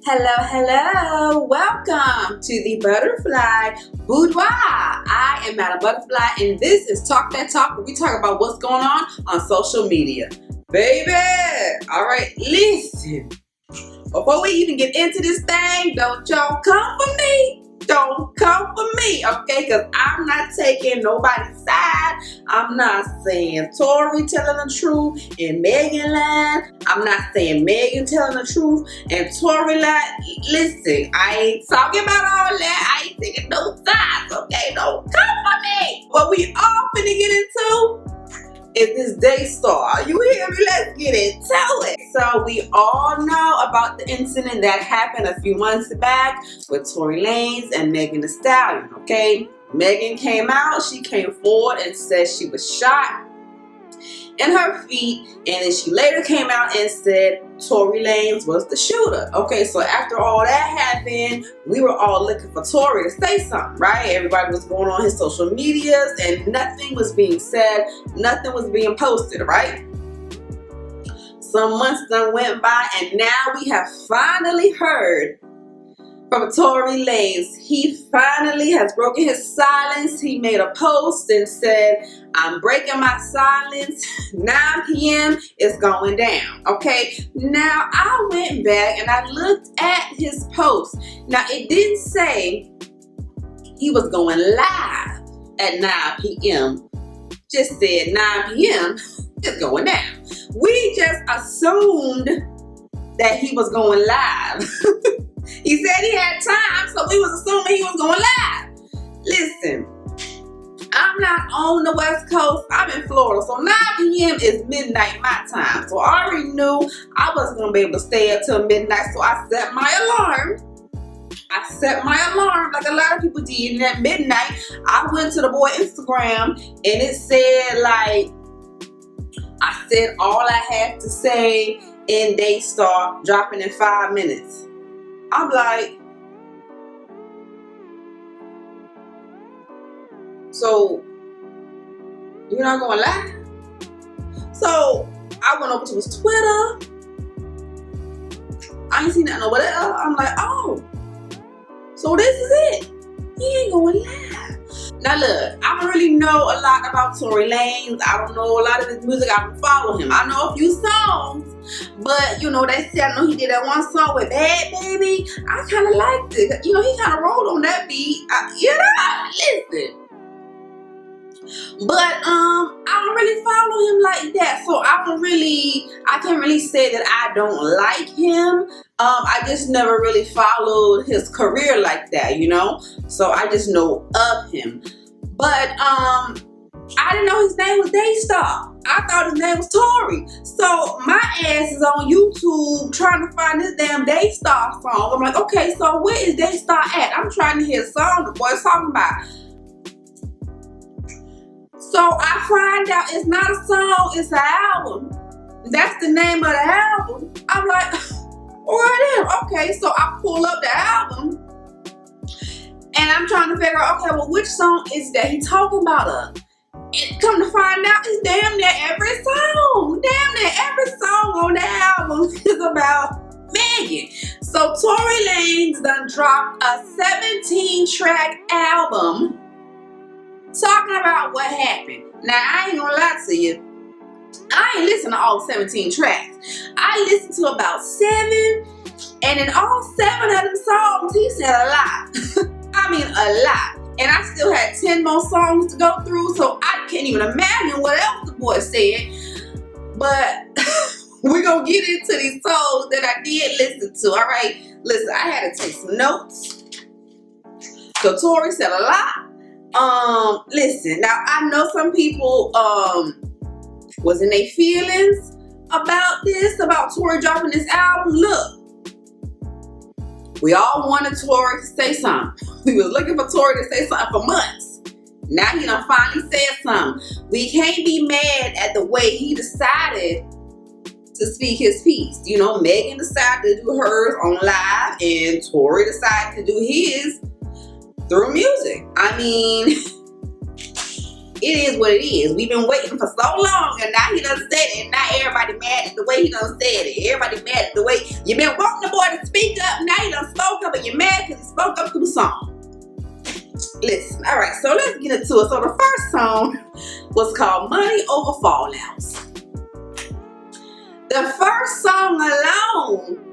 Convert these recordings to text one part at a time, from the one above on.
Hello, hello. Welcome to the ButHerFly Boudoir. I am Madame ButHerFly, and this is Talk That Talk, where we talk about what's going on social media. Baby! Alright, listen. Before we even get into this thing, don't y'all come for me. Don't come for me, okay? Because I'm not taking nobody's side. I'm not saying TORY telling the truth and Megan lying. I'm not saying Megan telling the truth and TORY lying. Listen, I ain't talking about all that. I ain't taking no sides, okay? Don't come for me. What we all finna get into is this DAYSTAR. You hear me? Let's get into it. So we all know about the incident that happened a few months back with Tory Lanez and Megan Thee Stallion, okay? Megan came out, she came forward and said she was shot in her feet, and then she later came out and said Tory Lanez was the shooter. Okay, so after all that happened, we were all looking for Tory to say something, right? Everybody was going on his social medias and nothing was being said, nothing was being posted, right? Some months done went by, and now we have finally heard from Tory Lanez. He finally has broken his silence. He made a post and said, I'm breaking my silence. 9 p.m. is going down. Okay, now I went back and I looked at his post. Now it didn't say he was going live at 9 p.m. Just said 9 p.m. is going down. We just assumed that he was going live. He said he had time, so we was assuming he was going live. Listen, I'm not on the West Coast. I'm in Florida, so 9 p.m. is midnight my time. So I already knew I wasn't going to be able to stay up till midnight, so I set my alarm. I set my alarm like a lot of people did, and at midnight, I went to the boy Instagram, and it said, like, I said all I had to say in DAYSTAR, dropping in 5 minutes. I'm like, so you're not going live? So I went over to his Twitter. I ain't seen nothing over there. I'm like, oh, so this is it. He ain't going live. Now look, I don't really know a lot about Tory Lanez. I don't know a lot of his music. I don't follow him. I know a few songs, but you know, they said, I know he did that one song with Bad Baby. I kind of liked it. You know, he kind of rolled on that beat. You know, listen. But I don't really follow him like that, so I can't really say that I don't like him. I just never really followed his career like that, you know, so I just know of him. But I didn't know his name was DAYSTAR. I thought his name was TORY. So my ass is on YouTube trying to find this damn DAYSTAR song. I'm like, okay, so where is DAYSTAR at? I'm trying to hear a song the boy's talking about. So I find out it's not a song, it's an album. That's the name of the album. I'm like, what is? Okay, so I pull up the album and I'm trying to figure out, okay, well, which song is that he talking about? And come to find out, it's damn near every song. Damn near every song on the album is about Megan. So Tory Lanez done dropped a 17-track album talking about what happened. Now, I ain't gonna lie to you. I ain't listened to all 17 tracks. I listened to about 7, and in all 7 of them songs, he said a lot. I mean, a lot. And I still had 10 more songs to go through, so I can't even imagine what else the boy said. But we're gonna get into these songs that I did listen to, all right? Listen, I had to take some notes. So Tory said a lot. Listen, now I know some people was in their feelings about this, about Tory dropping this album. Look, we all wanted Tory to say something. We was looking for Tory to say something for months. Now he done finally said something. We can't be mad at the way he decided to speak his piece. You know, Megan decided to do hers on live, and Tory decided to do his through music. I mean, it is what it is. We've been waiting for so long, and now he done said it, and now everybody mad at the way he done said it. Everybody mad at the way you've been wanting the boy to speak up. Now he done spoke up, and you're mad because he spoke up through the song. Listen, all right, so let's get into it. So the first song was called Money Over Fallouts. The first song alone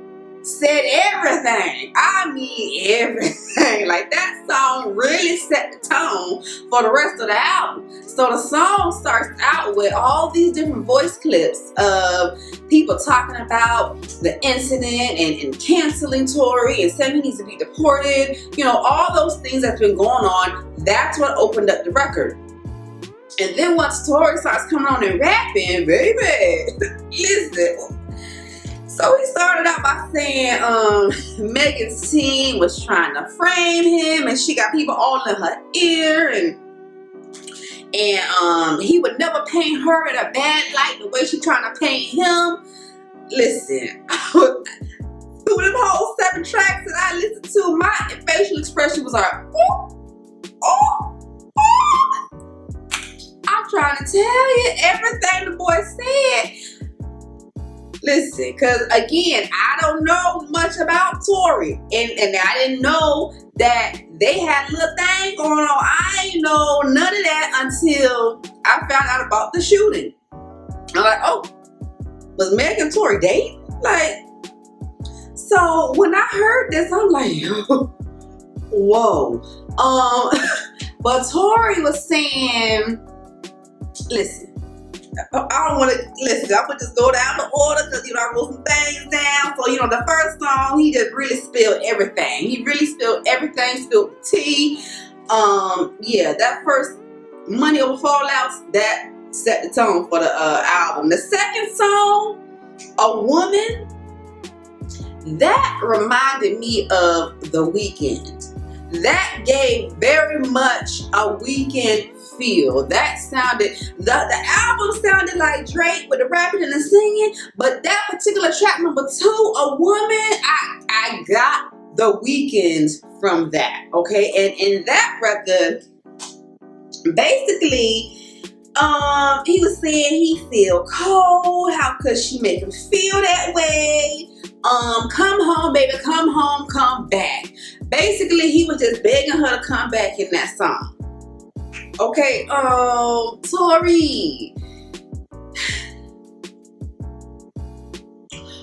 said everything. I mean everything. Like, that song really set the tone for the rest of the album. So the song starts out with all these different voice clips of people talking about the incident and canceling Tory and saying he needs to be deported. You know, all those things that's been going on. That's what opened up the record. And then once Tory starts coming on and rapping, baby, listen. So he started out by saying Megan's team was trying to frame him, and she got people all in her ear, and he would never paint her in a bad light the way she trying to paint him. Listen, through them whole 7 tracks that I listened to, my facial expression was like, oh, oh, oh. I'm trying to tell you everything the boy said. Listen, because again, I don't know much about Tory, and I didn't know that they had a little thing going on. I ain't know none of that until I found out about the shooting. I'm like, oh, was Meg and Tory dating? Like, so when I heard this, I'm like, whoa. But Tory was saying, listen, I don't want to listen. I'm gonna just go down the order because I wrote some things down. So the first song, he just really spilled everything. He really spilled everything, spilled the tea. Yeah, that first Money Over Fallouts, that set the tone for the album. The second song, A Woman, that reminded me of The Weeknd. That gave very much a Weeknd feel. That sounded, the album sounded like Drake with the rapping and the singing, but that particular track number 2, A Woman, I got The Weeknd from that, okay? And in that record, basically, he was saying he feel cold, how could she make him feel that way? Come home, baby, come home, come back. Basically, he was just begging her to come back in that song. Okay, Tory.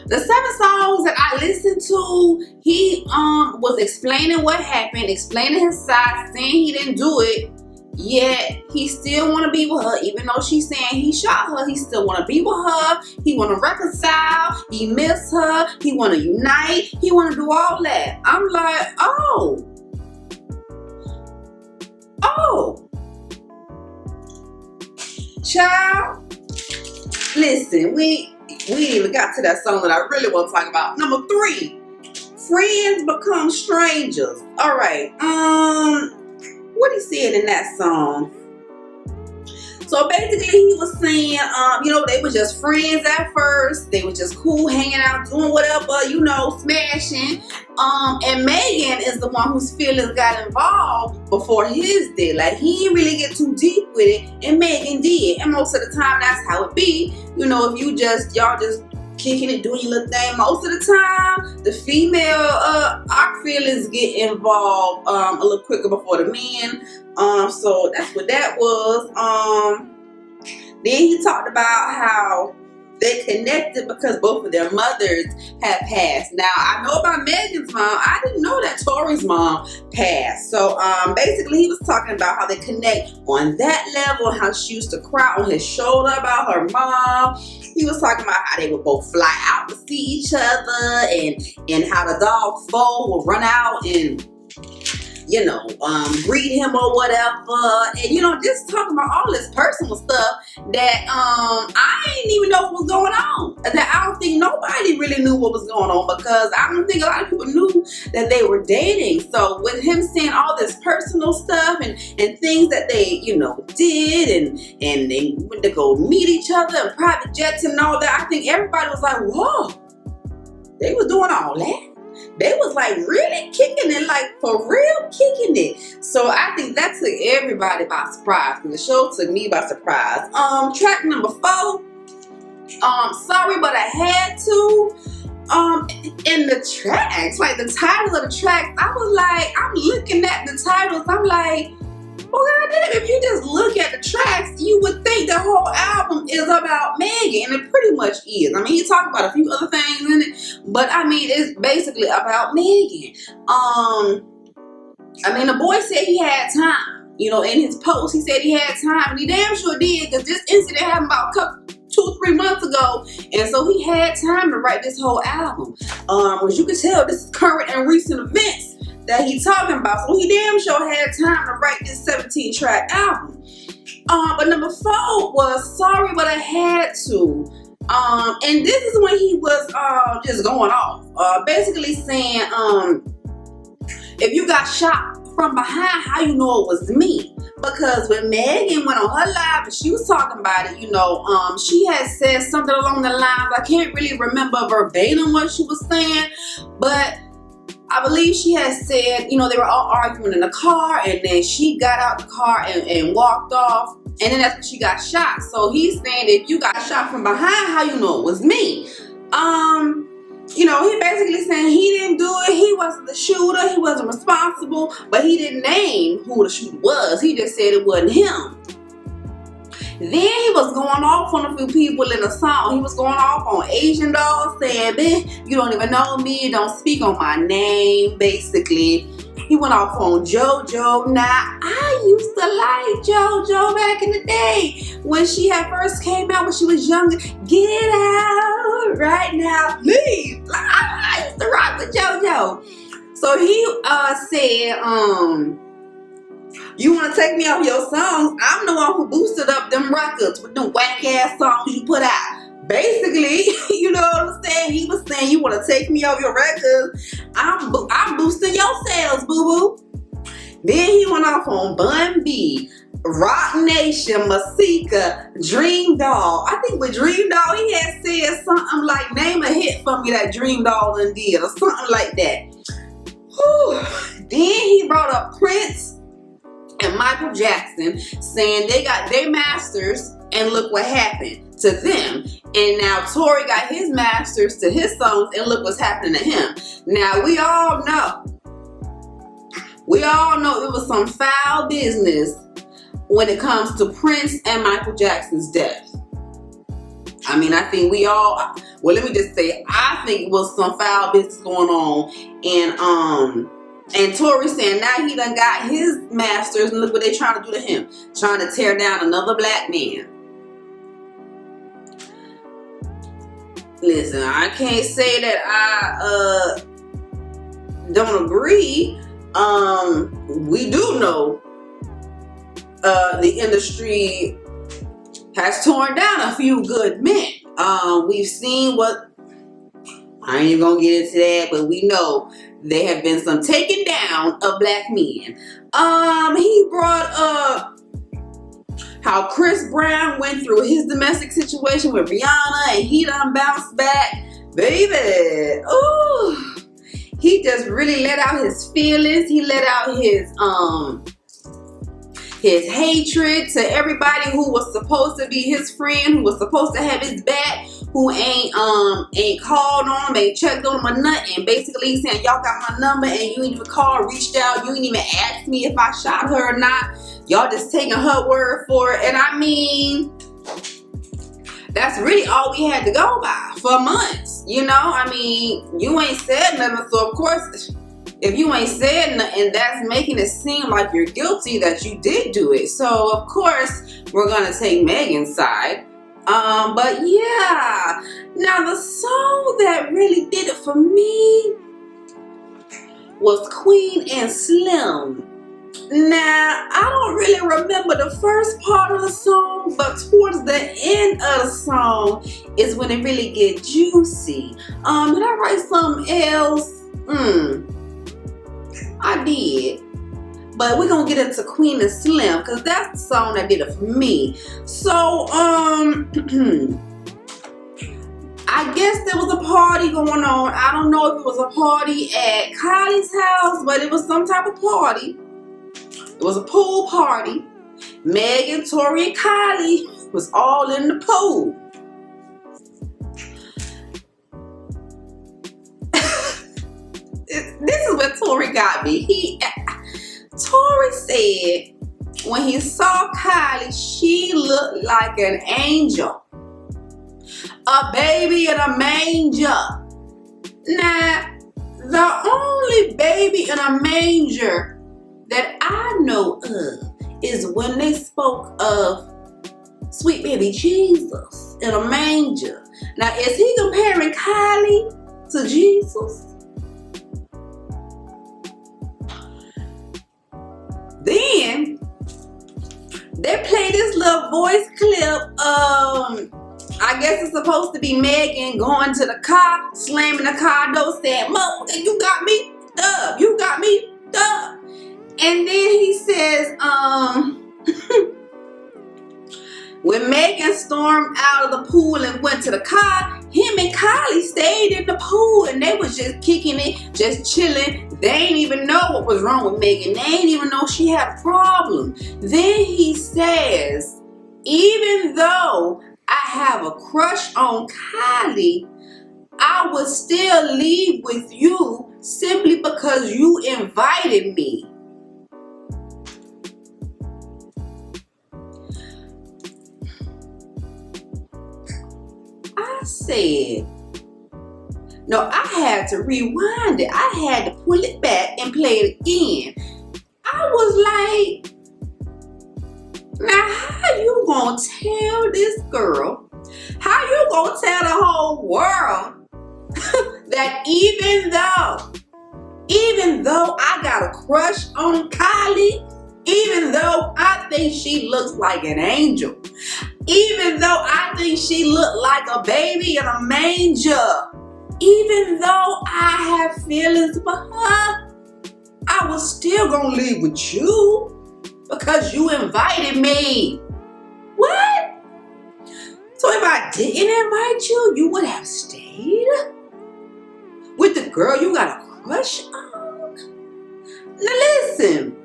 The 7 songs that I listened to, he was explaining what happened, explaining his side, saying he didn't do it, yet he still want to be with her. Even though she's saying he shot her, he still want to be with her. He want to reconcile. He miss her. He want to unite. He want to do all that. I'm like, oh. Child, listen, we ain't even got to that song that I really want to talk about. Number 3, friends become strangers. All right, what he said in that song. So basically, he was saying, they were just friends at first. They were just cool, hanging out, doing whatever, smashing. And Megan is the one whose feelings got involved before his did. Like, he didn't really get too deep with it, and Megan did. And most of the time, that's how it be. If y'all just kicking it, doing your little thing. Most of the time, the female, our feelings get involved a little quicker before the men. So that's what that was. Then he talked about how they connected because both of their mothers had passed. Now, I know about Megan's mom. I didn't know that Tory's mom passed. So basically, he was talking about how they connect on that level, how she used to cry on his shoulder about her mom. He was talking about how they would both fly out to see each other, and how the dog Foe would run out and greet him or whatever, and just talking about all this personal stuff that I didn't even know what was going on. That I don't think nobody really knew what was going on, because I don't think a lot of people knew that they were dating. So with him saying all this personal stuff and things that they did, and they went to go meet each other in private jets and all that, I think everybody was like, whoa, they was doing all that. they was like really kicking it, like for real kicking it. So I think that took everybody by surprise, because the show took me by surprise. Track number 4, Sorry But I Had To. In the tracks, like the title of the tracks, I was like, I'm looking at the titles, I'm like, well, goddamn, if you just look at the tracks, you would think the whole album is about Megan, and it pretty much is. I mean, he talked about a few other things in it, but I mean, it's basically about Megan. I mean, the boy said he had time. You know, in his post, he said he had time, and he damn sure did, because this incident happened about 2-3 months ago, and so he had time to write this whole album. As you can tell, this is current and recent events that he's talking about, so he damn sure had time to write this 17-track album. But number 4 was Sorry But I Had To. And this is when he was just going off, basically saying, if you got shot from behind, how you know it was me? Because when Megan went on her live and she was talking about it, you know, she had said something along the lines, I can't really remember verbatim what she was saying, but I believe she had said, you know, they were all arguing in the car, and then she got out the car and walked off, and then that's when she got shot. So he's saying, if you got shot from behind, how you know it was me? You know, he basically saying he didn't do it, he wasn't the shooter, he wasn't responsible, but he didn't name who the shooter was. He just said it wasn't him. Then he was going off on a few people in the song. He was going off on Asian Doll, saying, man, you don't even know me, don't speak on my name, basically. He went off on JoJo. Now, I used to like JoJo back in the day when she had first came out, when she was younger. Get out right now, leave. I used to rock with JoJo. So he said, you want to take me off your songs? I'm the one who boosted up them records with them whack ass songs you put out. Basically, you know what I'm saying? He was saying, you want to take me off your records? I'm boosting your sales, boo boo. Then he went off on Bun B, Rock Nation, Masika, Dream Doll. I think with Dream Doll, he had said something like, name a hit for me that Dream Doll done did, or something like that. Whew. Then he brought up Prince and Michael Jackson, saying they got their masters, and look what happened to them. And now TORY got his masters to his songs, and look what's happening to him. Now we all know it was some foul business when it comes to Prince and Michael Jackson's death. I mean, I think we all, well, let me just say, I think it was some foul business going on, and TORY saying now he done got his masters, and look what they trying to do to him. Trying to tear down another black man. Listen, I can't say that I don't agree. We do know the industry has torn down a few good men. We've seen what, I ain't even gonna get into that, but we know there have been some taking down of black men. He brought up how Chris Brown went through his domestic situation with Rihanna, and he done bounced back. Baby, ooh, he just really let out his feelings. He let out his hatred to everybody who was supposed to be his friend, who was supposed to have his back, who ain't called on him, ain't checked on him or nothing. Basically, he's saying, y'all got my number and you ain't even called, reached out, you ain't even asked me if I shot her or not. Y'all just taking her word for it. And I mean, that's really all we had to go by for months. You know, I mean, you ain't said nothing, so of course, if you ain't said nothing, that's making it seem like you're guilty that you did do it. So of course, we're gonna take Megan's side. But yeah, now the song that really did it for me was Queen and Slim. Now, I don't really remember the first part of the song, but towards the end of the song is when it really gets juicy. Did I write something else? I did. But we're gonna get into Queen and Slim, because that's the song that did it for me. So, I I guess there was a party going on. I don't know if it was a party at Kylie's house, but it was some type of party. It was a pool party. Meg and Tori and Kylie was all in the pool. This is what Tori got me. Tori said when he saw Kylie, she looked like an angel. A baby in a manger. Now, the only baby in a manger that I know of is when they spoke of sweet baby Jesus in a manger. Now, is he comparing Kylie to Jesus? Then they play this little voice clip. I guess it's supposed to be Megan going to the car, slamming the car door, saying, "Mo, you got me up. You got me up." And then he says, when Megan stormed out of the pool and went to the car, him and Kylie stayed in the pool and they was just kicking it, just chilling. They ain't even know what was wrong with Megan. They ain't even know she had a problem. Then he says, even though I have a crush on Kylie, I would still leave with you simply because you invited me. I said, no, I had to rewind it. I had to pull it back and play it again. I was like, now how you gonna tell this girl, how you gonna tell the whole world that even though I got a crush on Kylie, even though I think she looks like an angel, even though I think she looked like a baby in a manger, even though I have feelings for her, I was still gonna leave with you because you invited me. What? So if I didn't invite you, you would have stayed with the girl you got a crush on? Now listen,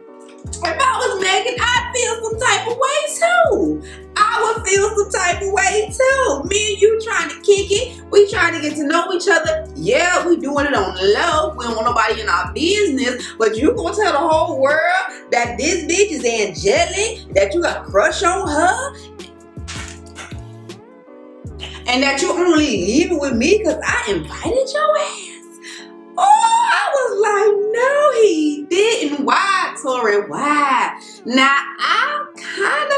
if I was Megan, I'd feel some type of way too. I would feel some type of way too. Me and you trying to kick it. We trying to get to know each other. Yeah, we doing it on the low. We don't want nobody in our business. But you gonna tell the whole world that this bitch is angelic, that you got a crush on her, and that you only leaving with me because I invited your ass? Oh, I was like, no, he didn't. Why, Tori? Why? Now, I kind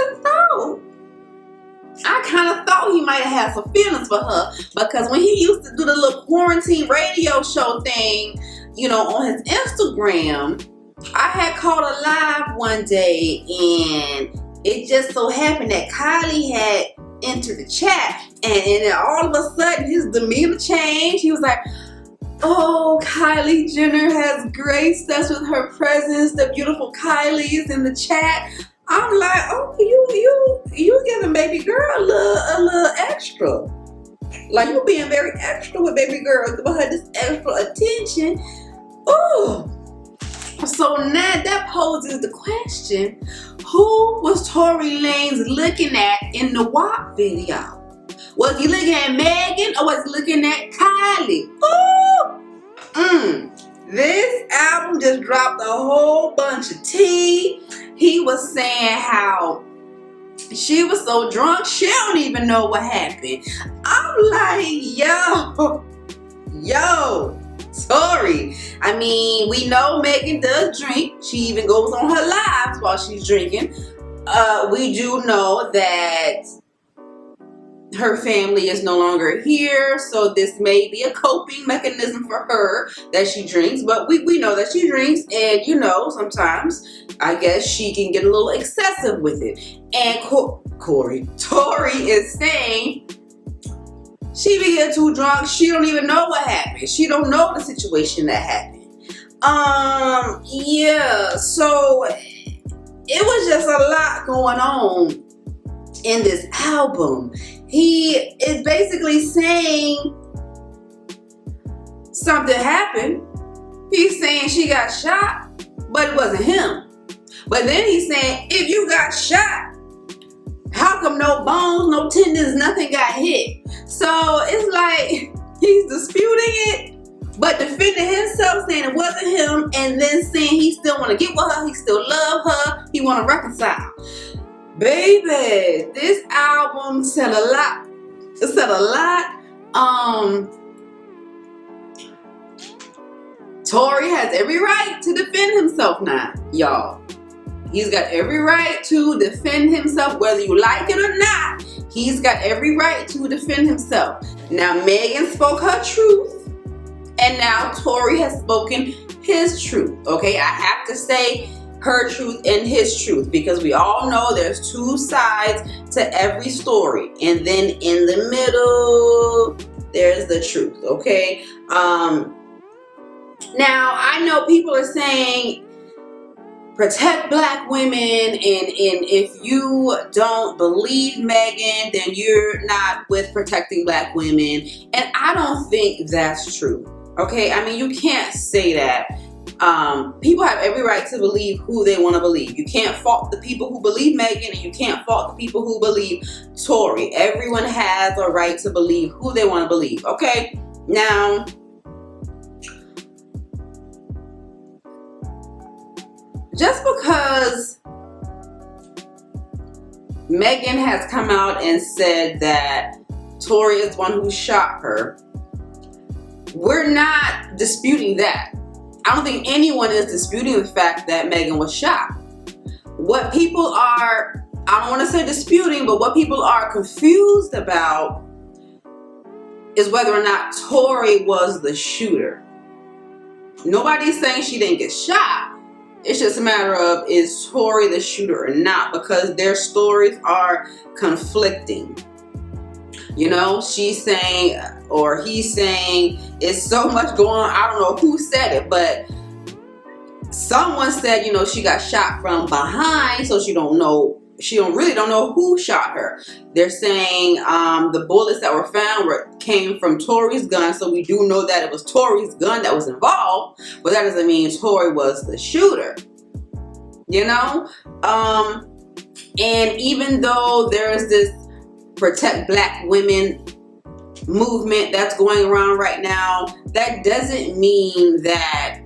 of thought he might have had some feelings for her, because when he used to do the little quarantine radio show thing, you know, on his Instagram, I had caught a live one day, and it just so happened that Kylie had entered the chat, and then all of a sudden his demeanor changed. He was like, "Oh, Kylie Jenner has graced us with her presence. The beautiful Kylie is in the chat." I'm like, "Oh, you giving baby girl a little extra. Like, you being very extra with baby girl, giving her this extra attention." Ooh. So now that poses the question, who was Tory Lanez looking at in the WAP video? Was he looking at Megan or was he looking at Kylie? Ooh! This album just dropped a whole bunch of tea. He was saying how she was so drunk she don't even know what happened. I'm like, yo, Tory. I mean, we know Megan does drink. She even goes on her lives while she's drinking. We do know that her family is no longer here, so this may be a coping mechanism for her that she drinks, but we know that she drinks, and you know, sometimes I guess she can get a little excessive with it. And Tory is saying she be getting too drunk, she don't even know what happened. She don't know the situation that happened. Yeah, so it was just a lot going on in this album. He is basically saying something happened. He's saying she got shot, but it wasn't him. But then he's saying, if you got shot, how come no bones, no tendons, nothing got hit? So it's like he's disputing it, but defending himself, saying it wasn't him, and then saying he still want to get with her, he still love her, he want to reconcile. Baby, this album said a lot. It said a lot. Tory has every right to defend himself now, y'all. He's got every right to defend himself, whether you like it or not. He's got every right to defend himself. Now, Megan spoke her truth, and now Tory has spoken his truth. Okay, I have to say her truth and his truth, because we all know there's two sides to every story, and then in the middle there's the truth. Okay, now I know people are saying protect black women, and if you don't believe Megan, then you're not with protecting black women, and I don't think that's true. Okay, I mean, you can't say that. People have every right to believe who they want to believe. You can't fault the people who believe Megan, and you can't fault the people who believe Tory. Everyone has a right to believe who they want to believe. Okay, now just because Megan has come out and said that Tory is the one who shot her, we're not disputing that. I don't think anyone is disputing the fact that Megan was shot. What people are, I don't want to say disputing, but what people are confused about is whether or not Tory was the shooter. Nobody's saying she didn't get shot. It's just a matter of, is Tory the shooter or not? Because their stories are conflicting. You know, she's saying, or he's saying, it's so much going on. I don't know who said it, but someone said, you know, she got shot from behind, so she really don't know who shot her. They're saying the bullets that were found came from Tory's gun, so we do know that it was Tory's gun that was involved, but that doesn't mean Tory was the shooter. You know? And even though there's this protect black women movement that's going around right now, that doesn't mean that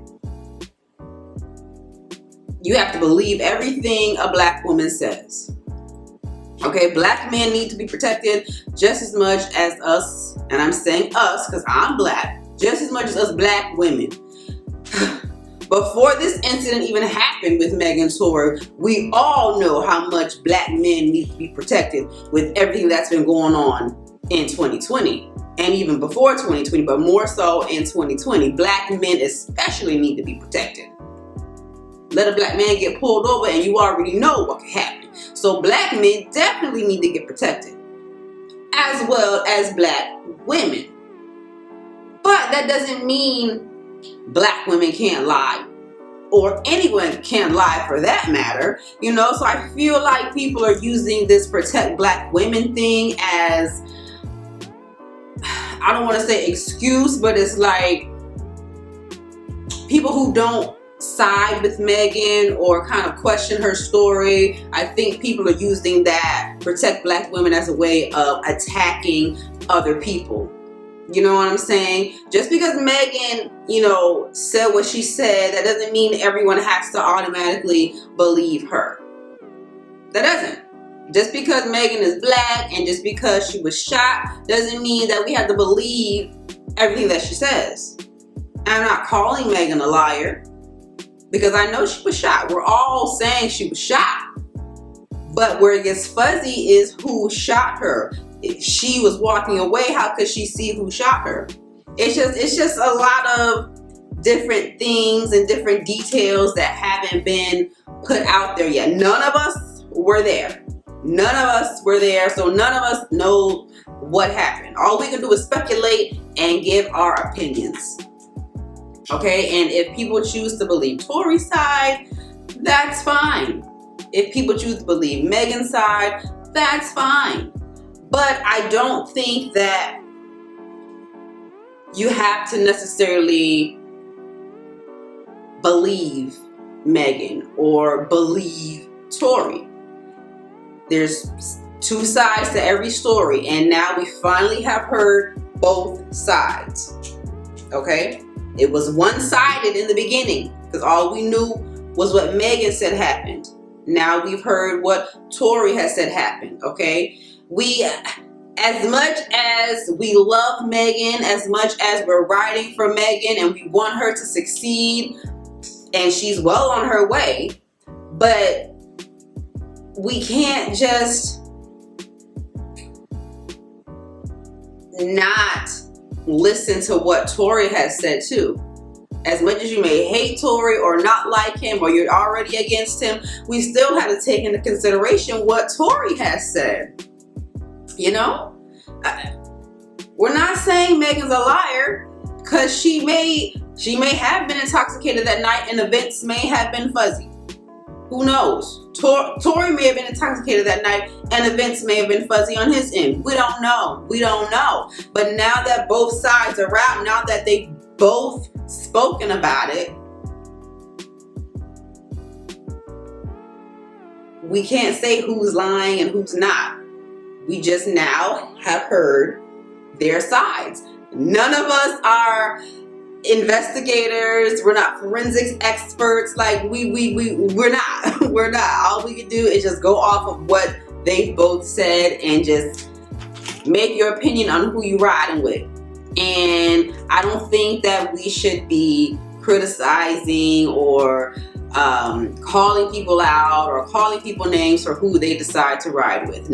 you have to believe everything a black woman says. Okay, black men need to be protected just as much as us, and I'm saying us because I'm black, just as much as us black women. Before this incident even happened with Megan Tory, we all know how much black men need to be protected with everything that's been going on in 2020. And even before 2020, but more so in 2020. Black men especially need to be protected. Let a black man get pulled over and you already know what can happen. So black men definitely need to get protected, as well as black women. But that doesn't mean black women can't lie, or anyone can lie for that matter. You know, so I feel like people are using this protect black women thing as, I don't want to say excuse, but it's like people who don't side with Megan or kind of question her story. I think people are using that protect black women as a way of attacking other people. You know what I'm saying? Just because Megan, you know, said what she said, that doesn't mean everyone has to automatically believe her. That doesn't. Just because Megan is black and just because she was shot doesn't mean that we have to believe everything that she says. I'm not calling Megan a liar, because I know she was shot. We're all saying she was shot. But where it gets fuzzy is who shot her. If she was walking away, how could she see who shot her? It's just a lot of different things and different details that haven't been put out there yet. None of us were there. None of us were there, so none of us know what happened. All we can do is speculate and give our opinions. Okay, and if people choose to believe Tory's side, that's fine. If people choose to believe Megan's side, that's fine. But I don't think that you have to necessarily believe Megan or believe Tory. There's two sides to every story, and now we finally have heard both sides. Okay? It was one-sided in the beginning because all we knew was what Megan said happened. Now we've heard what Tory has said happened. Okay? As much as we love Megan, as much as we're riding for Megan and we want her to succeed, and she's well on her way, but we can't just not listen to what Tory has said too. As much as you may hate Tory or not like him or you're already against him, we still have to take into consideration what Tory has said. You know? We're not saying Megan's a liar, because she may have been intoxicated that night and events may have been fuzzy. Who knows? Tory may have been intoxicated that night and events may have been fuzzy on his end. We don't know. We don't know. But now that both sides are out, now that they've both spoken about it, we can't say who's lying and who's not. We just now have heard their sides. None of us are investigators. We're not forensics experts. Like we're not. We're not. All we can do is just go off of what they both said and just make your opinion on who you're riding with. And I don't think that we should be criticizing or calling people out or calling people names for who they decide to ride with.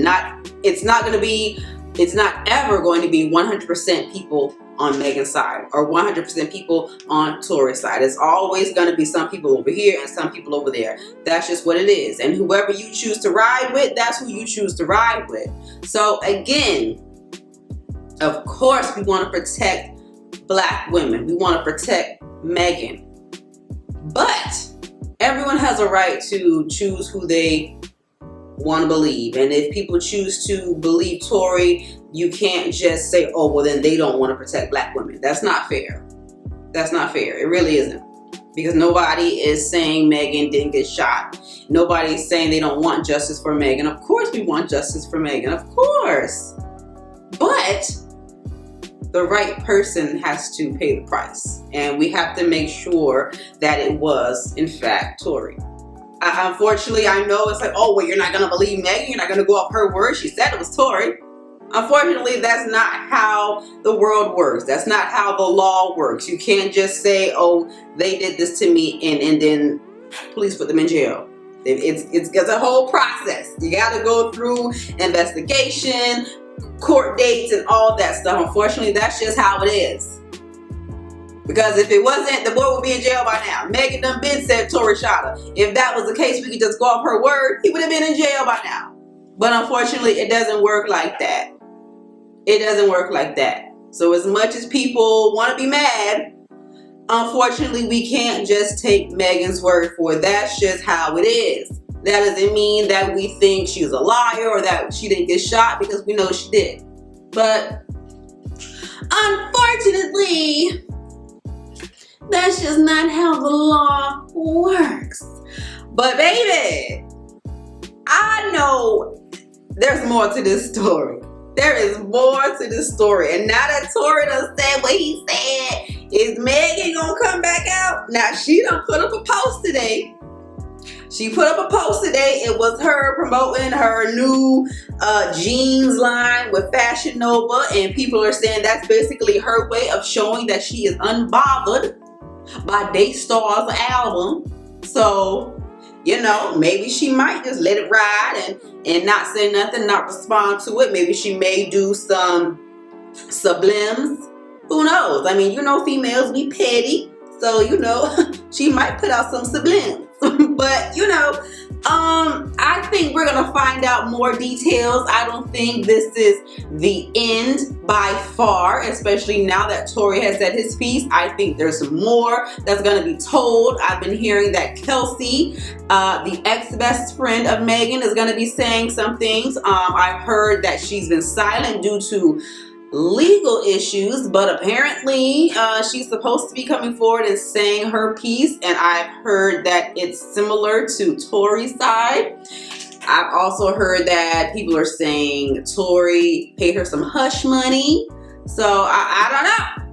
It's not ever going to be 100% people on Megan's side or 100% people on Tory's side. It's always going to be some people over here and some people over there. That's just what it is. And whoever you choose to ride with, that's who you choose to ride with. So again, of course we want to protect Black women. We want to protect Megan. But everyone has a right to choose who they want to believe. And if people choose to believe Tory, you can't just say, oh, well, then they don't want to protect Black women. That's not fair. That's not fair. It really isn't. Because nobody is saying Megan didn't get shot. Nobody's saying they don't want justice for Megan. Of course we want justice for Megan. Of course. But the right person has to pay the price. And we have to make sure that it was, in fact, Tory. Unfortunately, I know it's like, oh, well, you're not going to believe Megan. You're not going to go off her word. She said it was Tory. Unfortunately, that's not how the world works. That's not how the law works. You can't just say, oh, they did this to me and then police put them in jail. It's a whole process. You got to go through investigation, court dates, and all that stuff. Unfortunately, that's just how it is. Because if it wasn't, the boy would be in jail by now. Megan done been said Tory shot her. If that was the case, we could just go off her word, he would have been in jail by now. But unfortunately, it doesn't work like that. It doesn't work like that. So as much as people want to be mad, unfortunately, we can't just take Megan's word for it. That's just how it is. That doesn't mean that we think she was a liar or that she didn't get shot, because we know she did. But unfortunately, that's just not how the law works. But baby, I know there's more to this story. There is more to this story. And now that Tory done said what he said, is Megan gonna come back out? Now, she done put up a post today. She put up a post today. It was her promoting her new jeans line with Fashion Nova. And people are saying that's basically her way of showing that she is unbothered by DAYSTAR's album. So, you know, maybe she might just let it ride and not say nothing, not respond to it. Maybe she may do some sublims. Who knows? I mean, you know, females be petty. So, you know, she might put out some sublims. But, you know, I think we're going to find out more details. I don't think this is the end by far, especially now that Tory has said his piece. I think there's more that's going to be told. I've been hearing that Kelsey, the ex-best friend of Megan, is going to be saying some things. I've heard that she's been silent due to legal issues, but apparently she's supposed to be coming forward and saying her piece, and I've heard that it's similar to TORY's side. I've also heard that people are saying TORY paid her some hush money. So I don't know.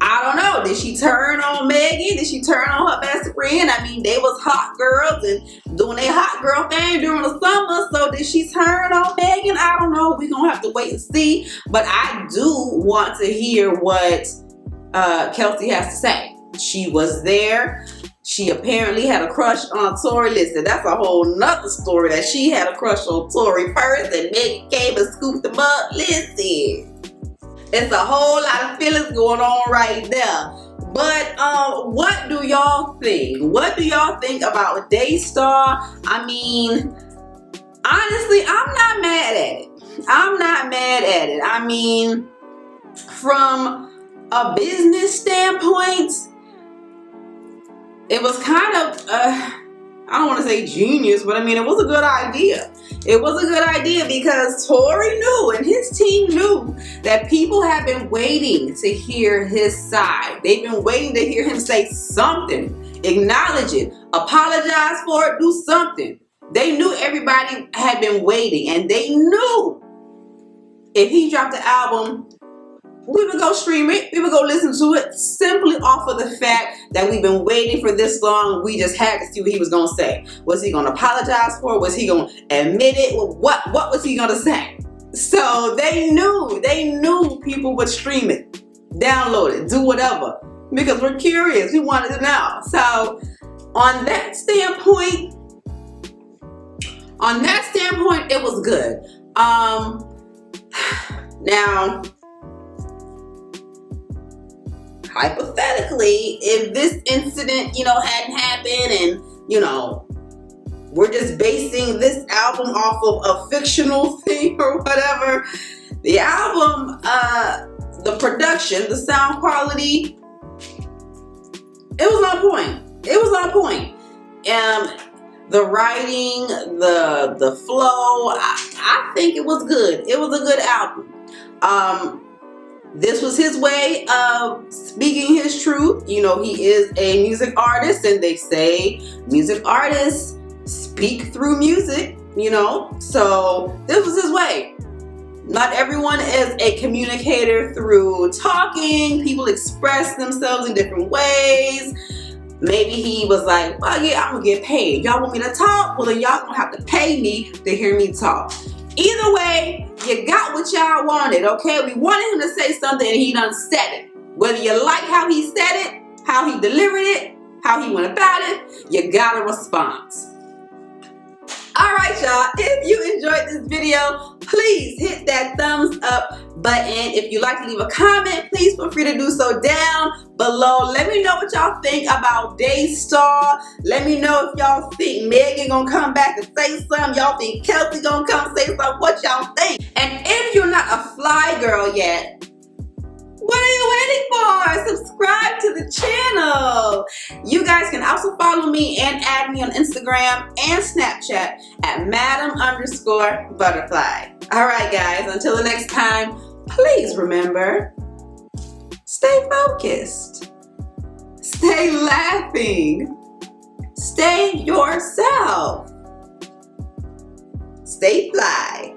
I don't know. Did she turn on Megan? Did she turn on her best friend? I mean, they was hot girls and doing their hot girl thing during the summer. So did she turn on Megan? I don't know. We're going to have to wait and see. But I do want to hear what Kelsey has to say. She was there. She apparently had a crush on TORY. Listen, that's a whole nother story, that she had a crush on TORY first and Megan came and scooped them up. Listen. It's a whole lot of feelings going on right there. But what do y'all think? What do y'all think about DAYSTAR? I mean, honestly, I'm not mad at it. I'm not mad at it. I mean, from a business standpoint, it was kind of, I don't want to say genius, but I mean, it was a good idea. It was a good idea because TORY knew and his team knew that people have been waiting to hear his side. They've been waiting to hear him say something, acknowledge it, apologize for it, do something. They knew everybody had been waiting, and they knew if he dropped the album, we would go stream it, we would go listen to it, simply off of the fact that we've been waiting for this long. We just had to see what he was going to say. Was he going to apologize for it? Was he going to admit it? What was he going to say? So they knew people would stream it, download it, do whatever, because we're curious. We wanted to know. So on that standpoint, it was good. Now, hypothetically, if this incident, hadn't happened and, we're just basing this album off of a fictional thing or whatever, the album, the production, the sound quality, it was on point. It was on point. The writing, the flow, I think it was good. It was a good album. This was his way of speaking his truth. He is a music artist, and they say music artists speak through music, so this was his way. Not everyone is a communicator through talking. People express themselves in different ways. Maybe he was like, well, yeah, I'm gonna get paid. Y'all want me to talk? Well, then y'all gonna have to pay me to hear me talk. Either way, you got what y'all wanted, okay? We wanted him to say something and he done said it. Whether you like how he said it, how he delivered it, how he went about it, you got a response. Alright, y'all, if you enjoyed this video, please hit that thumbs up button. If you'd like to leave a comment, please feel free to do so down below. Let me know what y'all think about DAYSTAR. Let me know if y'all think Megan gonna come back and say something. Y'all think Kelsey gonna come say something. What y'all think? And if you're not a fly girl yet, what are you waiting for? Subscribe to the channel. You guys can also follow me and add me on Instagram and Snapchat at Madame _ButHerFly. Alright guys, until the next time, please remember, stay focused, stay laughing, stay yourself, stay fly.